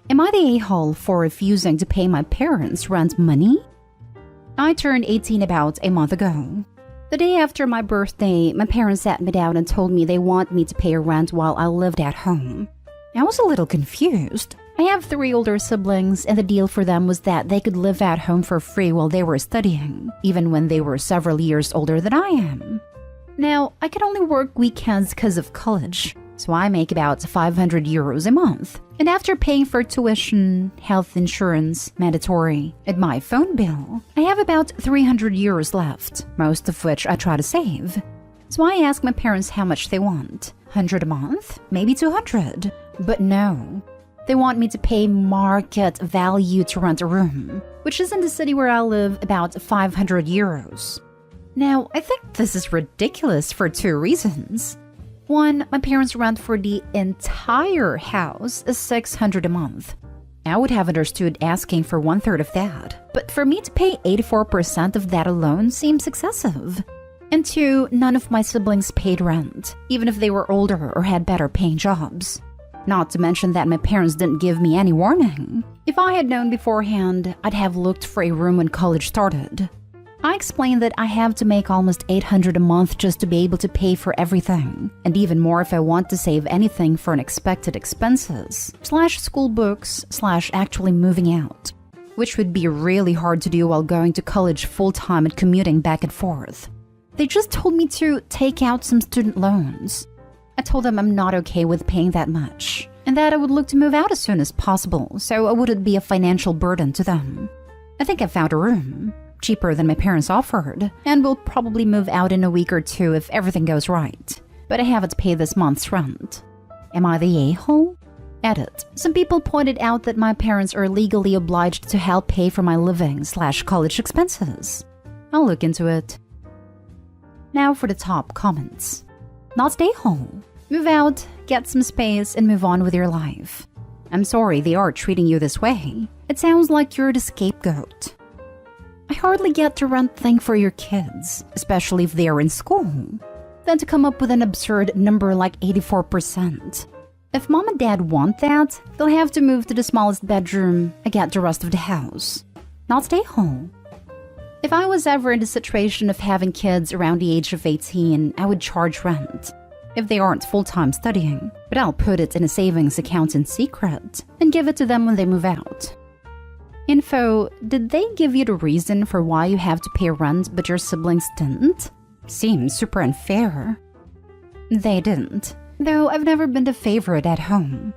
Am I the a-hole for refusing to pay my parents' rent money? I turned 18 about a month ago. The day after my birthday, my parents sat me down and told me they want me to pay rent while I lived at home. I was a little confused. I have 3 older siblings, and the deal for them was that they could live at home for free while they were studying, even when they were several years older than I am. Now, I can only work weekends because of college, so I make about 500 euros a month. And after paying for tuition, health insurance, mandatory, and my phone bill, I have about 300 euros left, most of which I try to save. So I ask my parents how much they want. 100 a month? Maybe 200. But no. They want me to pay market value to rent a room, which is in the city where I live about 500 euros. Now, I think this is ridiculous for 2 reasons. One, my parents' rent for the entire house is 600 a month. I would have understood asking for 1/3 of that, but for me to pay 84% of that alone seems excessive. And 2, none of my siblings paid rent, even if they were older or had better paying jobs. Not to mention that my parents didn't give me any warning. If I had known beforehand, I'd have looked for a room when college started. I explained that I have to make almost 800 a month just to be able to pay for everything, and even more if I want to save anything for unexpected expenses, /school books, /actually moving out, which would be really hard to do while going to college full-time and commuting back and forth. They just told me to take out some student loans. I told them I'm not okay with paying that much, and that I would look to move out as soon as possible so I wouldn't be a financial burden to them. I think I found a room, cheaper than my parents offered, and will probably move out in a week or 2 if everything goes right. But I haven't paid this month's rent. Am I the a-hole? Edit. Some people pointed out that my parents are legally obliged to help pay for my living/college expenses. I'll look into it. Now for the top comments. Not stay home. Move out, get some space, and move on with your life. I'm sorry they are treating you this way. It sounds like you're the scapegoat. I hardly get to rent thing for your kids, especially if they are in school. Then to come up with an absurd number like 84%. If mom and dad want that, they'll have to move to the smallest bedroom and get the rest of the house. Not stay home. If I was ever in the situation of having kids around the age of 18, I would charge rent. If they aren't full-time studying, but I'll put it in a savings account in secret and give it to them when they move out. Info, did they give you the reason for why you have to pay rent but your siblings didn't? Seems super unfair. They didn't, though I've never been the favorite at home.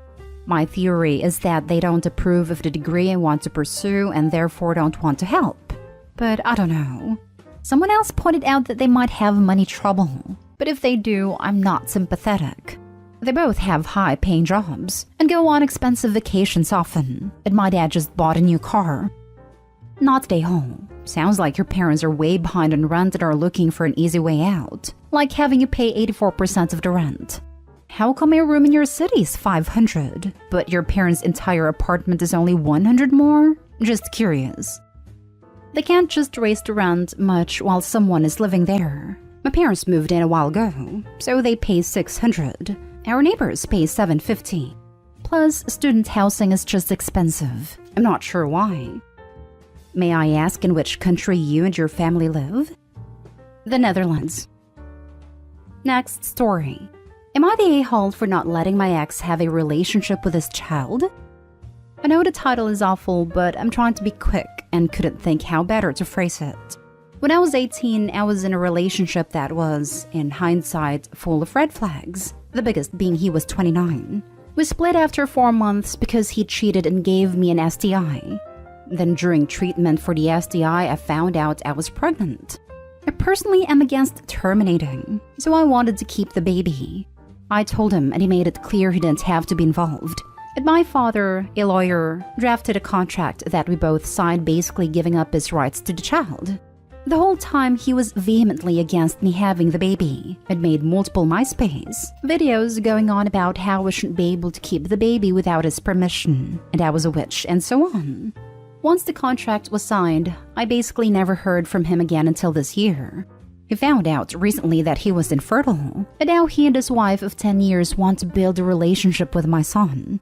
My theory is that they don't approve of the degree I want to pursue and therefore don't want to help. But I don't know. Someone else pointed out that they might have money trouble, but if they do, I'm not sympathetic. They both have high-paying jobs and go on expensive vacations often, and my dad just bought a new car. Not stay home. Sounds like your parents are way behind on rent and are looking for an easy way out, like having you pay 84% of the rent. How come a room in your city is 500, but your parents' entire apartment is only 100 more? Just curious. They can't just raise the rent much while someone is living there. My parents moved in a while ago, so they pay 600. Our neighbors pay 750. Plus, student housing is just expensive. I'm not sure why. May I ask in which country you and your family live? The Netherlands. Next story. Am I the a-hole for not letting my ex have a relationship with his child? I know the title is awful, but I'm trying to be quick and couldn't think how better to phrase it. When I was 18, I was in a relationship that was, in hindsight, full of red flags, the biggest being he was 29. We split after 4 months because he cheated and gave me an STI. Then during treatment for the STI, I found out I was pregnant. I personally am against terminating, so I wanted to keep the baby. I told him and he made it clear he didn't have to be involved. And my father, a lawyer, drafted a contract that we both signed basically giving up his rights to the child. The whole time he was vehemently against me having the baby and made multiple MySpace videos going on about how I shouldn't be able to keep the baby without his permission, and I was a witch, and so on. Once the contract was signed, I basically never heard from him again until this year. He found out recently that he was infertile, and now he and his wife of 10 years want to build a relationship with my son.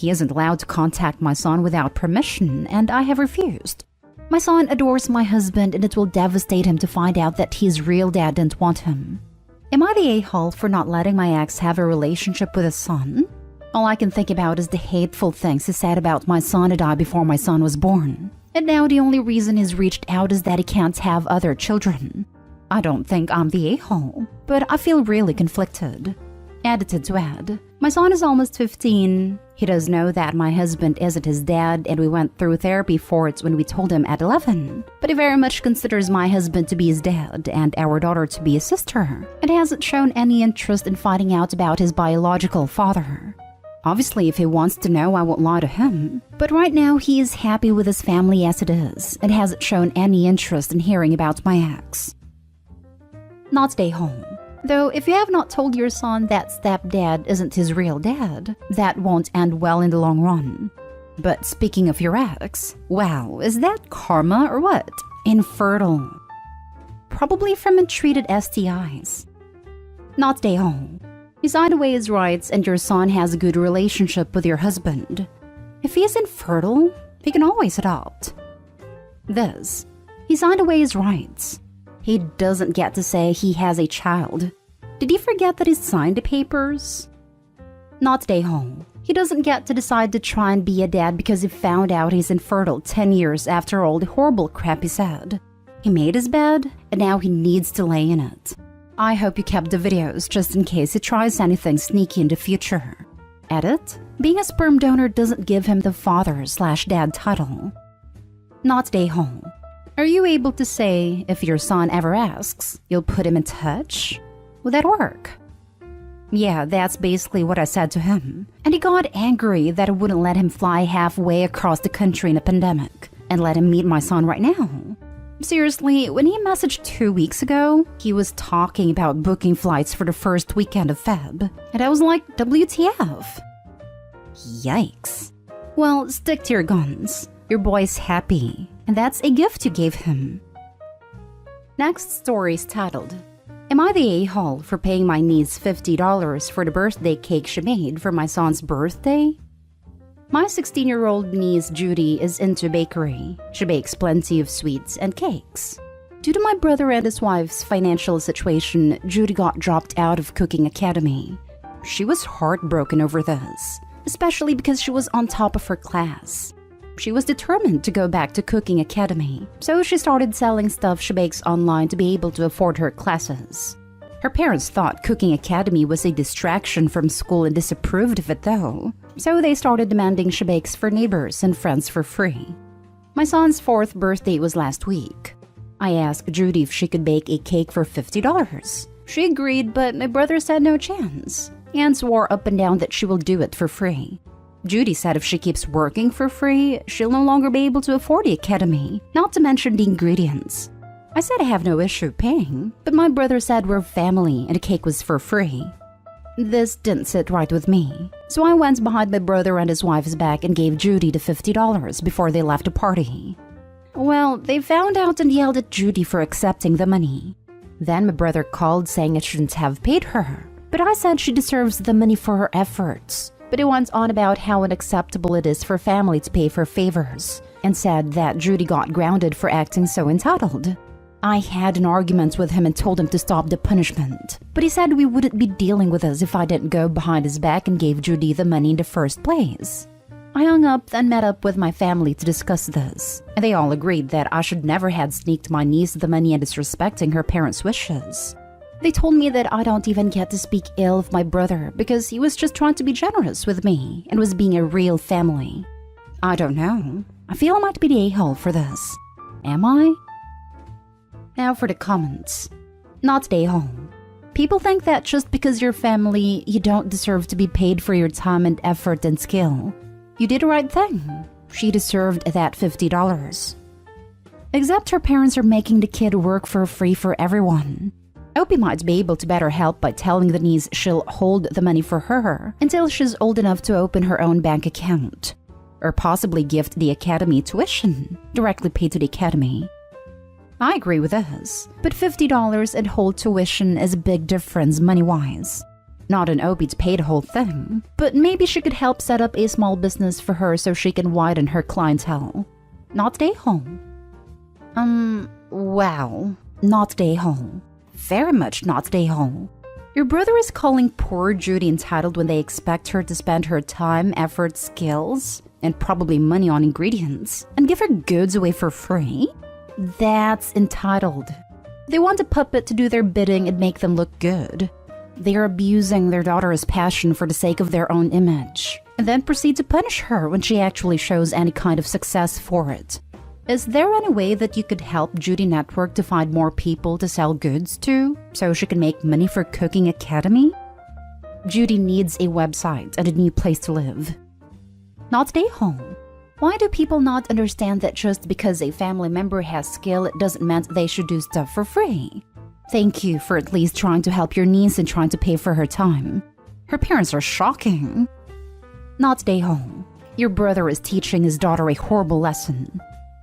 He isn't allowed to contact my son without permission, and I have refused. My son adores my husband, and it will devastate him to find out that his real dad didn't want him. Am I the a-hole for not letting my ex have a relationship with his son? All I can think about is the hateful things he said about my son and I before my son was born. And now the only reason he's reached out is that he can't have other children. I don't think I'm the a-hole, but I feel really conflicted. Edited to add, my son is almost 15. He does know that my husband isn't his dad, and we went through therapy for it when we told him at 11. But he very much considers my husband to be his dad and our daughter to be his sister, and hasn't shown any interest in finding out about his biological father. Obviously, if he wants to know, I won't lie to him. But right now, he is happy with his family as it is, and hasn't shown any interest in hearing about my ex. Not stay home. Though, if you have not told your son that stepdad isn't his real dad, that won't end well in the long run. But speaking of your ex, wow, is that karma or what? Infertile. Probably from untreated STIs. Not stay home. You signed away his rights and your son has a good relationship with your husband. If he is infertile, he can always adopt. This, he signed away his rights. He doesn't get to say he has a child. Did he forget that he signed the papers? Not stay home. He doesn't get to decide to try and be a dad because he found out he's infertile 10 years after all the horrible crap he said. He made his bed, and now he needs to lay in it. I hope you kept the videos just in case he tries anything sneaky in the future. Edit: being a sperm donor doesn't give him the father/dad title. Not stay home. Are you able to say, if your son ever asks, you'll put him in touch? Would that work? Yeah, that's basically what I said to him. And he got angry that I wouldn't let him fly halfway across the country in a pandemic and let him meet my son right now. Seriously, when he messaged 2 weeks ago, he was talking about booking flights for the first weekend of Feb. And I was like, WTF? Yikes. Well, stick to your guns. Your boy's happy, and that's a gift you gave him. Next story is titled, Am I the a-hole for paying my niece $50 for the birthday cake she made for my son's birthday? My 16-year-old niece Judy is into bakery. She bakes plenty of sweets and cakes. Due to my brother and his wife's financial situation, Judy got dropped out of cooking academy. She was heartbroken over this, especially because she was on top of her class. She was determined to go back to cooking academy, so she started selling stuff she bakes online to be able to afford her classes. Her parents thought cooking academy was a distraction from school and disapproved of it though, so they started demanding she bakes for neighbors and friends for free. My son's 4th birthday was last week. I asked Judy if she could bake a cake for $50. She agreed, but my brother said no chance, and swore up and down that she will do it for free. Judy said if she keeps working for free, she'll no longer be able to afford the academy, not to mention the ingredients. I said I have no issue paying, but my brother said we're family and the cake was for free. This didn't sit right with me, so I went behind my brother and his wife's back and gave Judy the $50 before they left the party. Well, they found out and yelled at Judy for accepting the money. Then my brother called saying I shouldn't have paid her, but I said she deserves the money for her efforts. But he went on about how unacceptable it is for family to pay for favors, and said that Judy got grounded for acting so entitled. I had an argument with him and told him to stop the punishment, but he said we wouldn't be dealing with us if I didn't go behind his back and gave Judy the money in the first place. I hung up and met up with my family to discuss this, and they all agreed that I should never have sneaked my niece the money and disrespecting her parents' wishes. They told me that I don't even get to speak ill of my brother because he was just trying to be generous with me and was being a real family. I don't know. I feel I might be the a-hole for this. Am I? Now for the comments. Not the a-hole. People think that just because you're family, you don't deserve to be paid for your time and effort and skill. You did the right thing. She deserved that $50. Except her parents are making the kid work for free for everyone. Opie might be able to better help by telling the niece she'll hold the money for her until she's old enough to open her own bank account. Or possibly gift the academy tuition, directly paid to the academy. I agree with this, but $50 and hold tuition is a big difference money-wise. Not an OB to pay the whole thing, but maybe she could help set up a small business for her so she can widen her clientele. Not stay home. Wow. Not stay home. Very much not stay home. Your brother is calling poor Judy entitled when they expect her to spend her time, effort, skills, and probably money on ingredients, and give her goods away for free? That's entitled. They want a puppet to do their bidding and make them look good. They are abusing their daughter's passion for the sake of their own image, and then proceed to punish her when she actually shows any kind of success for it. Is there any way that you could help Judy Network to find more people to sell goods to, so she can make money for Cooking Academy? Judy needs a website and a new place to live. Not stay home. Why do people not understand that just because a family member has skill, it doesn't mean they should do stuff for free? Thank you for at least trying to help your niece and trying to pay for her time. Her parents are shocking. Not stay home. Your brother is teaching his daughter a horrible lesson.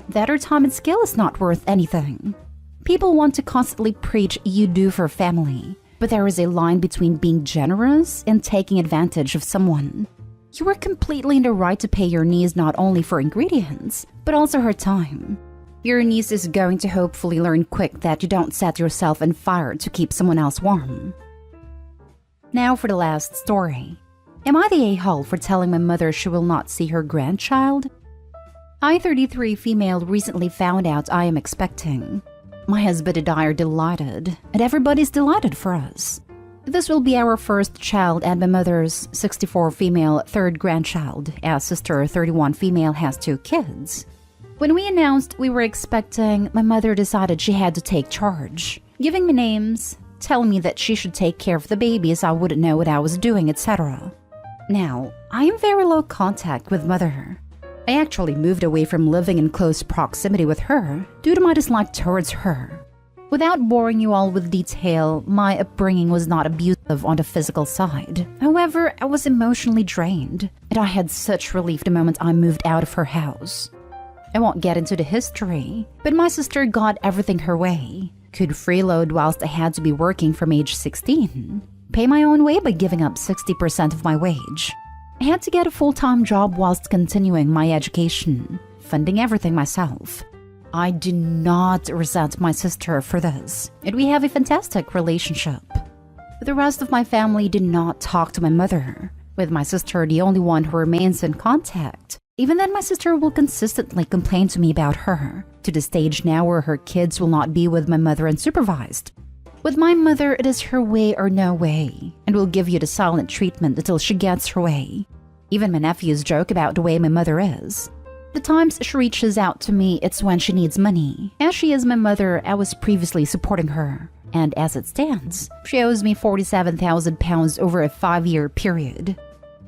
That her time and skill is not worth anything. People want to constantly preach you do for family, but there is a line between being generous and taking advantage of someone. You are completely in the right to pay your niece not only for ingredients, but also her time. Your niece is going to hopefully learn quick that you don't set yourself on fire to keep someone else warm. Now for the last story. Am I the a-hole for telling my mother she will not see her grandchild? I, 33 female, recently found out I am expecting. My husband and I are delighted, and everybody's delighted for us. This will be our first child and my mother's 64 female third grandchild, as sister 31 female has 2 kids. When we announced we were expecting, my mother decided she had to take charge, giving me names, telling me that she should take care of the babies, I wouldn't know what I was doing, etc. Now, I am very low contact with mother. I actually moved away from living in close proximity with her due to my dislike towards her. Without boring you all with detail, my upbringing was not abusive on the physical side. However, I was emotionally drained, and I had such relief the moment I moved out of her house. I won't get into the history, but my sister got everything her way. Could freeload whilst I had to be working from age 16. Pay my own way by giving up 60% of my wage. I had to get a full-time job whilst continuing my education, funding everything myself. I do not resent my sister for this, and we have a fantastic relationship. The rest of my family did not talk to my mother, with my sister the only one who remains in contact. Even then, my sister will consistently complain to me about her, to the stage now where her kids will not be with my mother unsupervised. With my mother, it is her way or no way, and will give you the silent treatment until she gets her way. Even my nephews joke about the way my mother is. The times she reaches out to me, it's when she needs money. As she is my mother, I was previously supporting her, and as it stands, she owes me £47,000 over a 5-year period.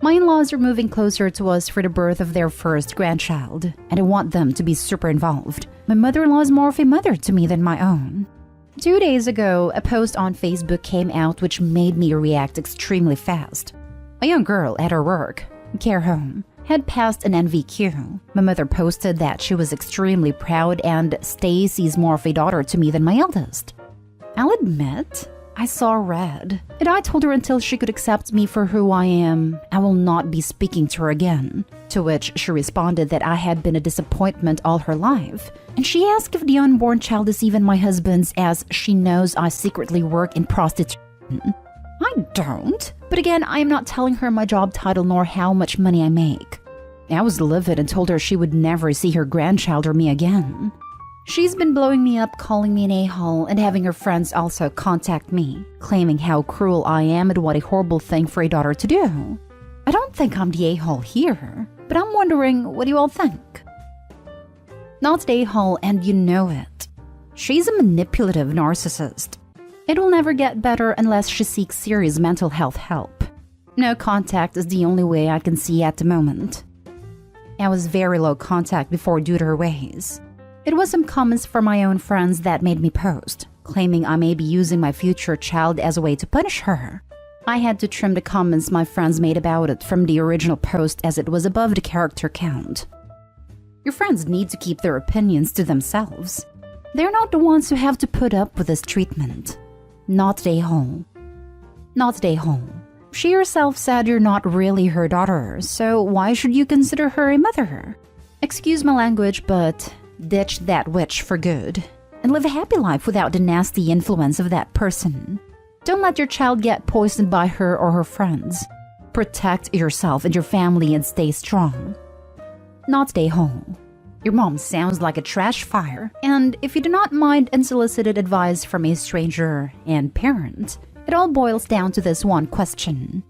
My in-laws are moving closer to us for the birth of their first grandchild, and I want them to be super involved. My mother-in-law is more of a mother to me than my own. 2 days ago, a post on Facebook came out which made me react extremely fast. A young girl at her work, care home, had passed an NVQ. My mother posted that she was extremely proud and Stacy's more of a daughter to me than my eldest. I'll admit, I saw red, and I told her until she could accept me for who I am, I will not be speaking to her again. To which she responded that I had been a disappointment all her life, and she asked if the unborn child is even my husband's, as she knows I secretly work in prostitution. I don't. But again, I am not telling her my job title nor how much money I make. I was livid and told her she would never see her grandchild or me again. She's been blowing me up, calling me an a-hole, and having her friends also contact me, claiming how cruel I am and what a horrible thing for a daughter to do. I don't think I'm the a-hole here, but I'm wondering, what do you all think? Not the a-hole, and you know it. She's a manipulative narcissist. It will never get better unless she seeks serious mental health help. No contact is the only way I can see at the moment. I was very low contact before due to her ways. It was some comments from my own friends that made me post, claiming I may be using my future child as a way to punish her. I had to trim the comments my friends made about it from the original post as it was above the character count. Your friends need to keep their opinions to themselves. They're not the ones who have to put up with this treatment. Not they home. Not they home. She herself said you're not really her daughter, so why should you consider her a mother? Excuse my language, but ditch that witch for good and live a happy life without the nasty influence of that person. Don't let your child get poisoned by her or her friends. Protect yourself and your family and stay strong. Not stay home. Your mom sounds like a trash fire, and if you do not mind unsolicited advice from a stranger and parent, it all boils down to this one question.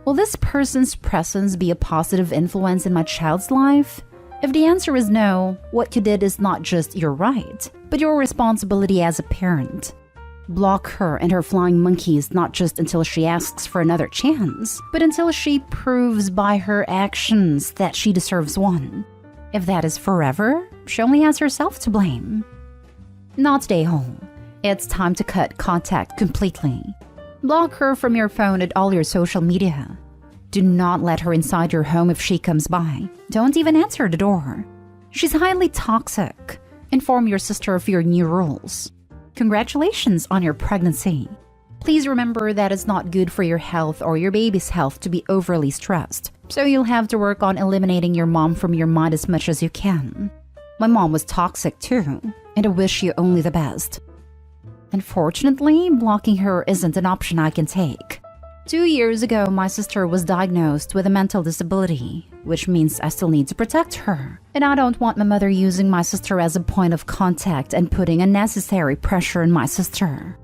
Will this person's presence be a positive influence in my child's life? If the answer is no, what you did is not just your right, but your responsibility as a parent. Block her and her flying monkeys not just until she asks for another chance, but until she proves by her actions that she deserves one. If that is forever, she only has herself to blame. Not stay home. It's time to cut contact completely. Block her from your phone and all your social media. Do not let her inside your home if she comes by. Don't even answer the door. She's highly toxic. Inform your sister of your new rules. Congratulations on your pregnancy. Please remember that it's not good for your health or your baby's health to be overly stressed, so you'll have to work on eliminating your mom from your mind as much as you can. My mom was toxic too, and I wish you only the best. Unfortunately, blocking her isn't an option I can take. 2 years ago, my sister was diagnosed with a mental disability, which means I still need to protect her. And I don't want my mother using my sister as a point of contact and putting unnecessary pressure on my sister.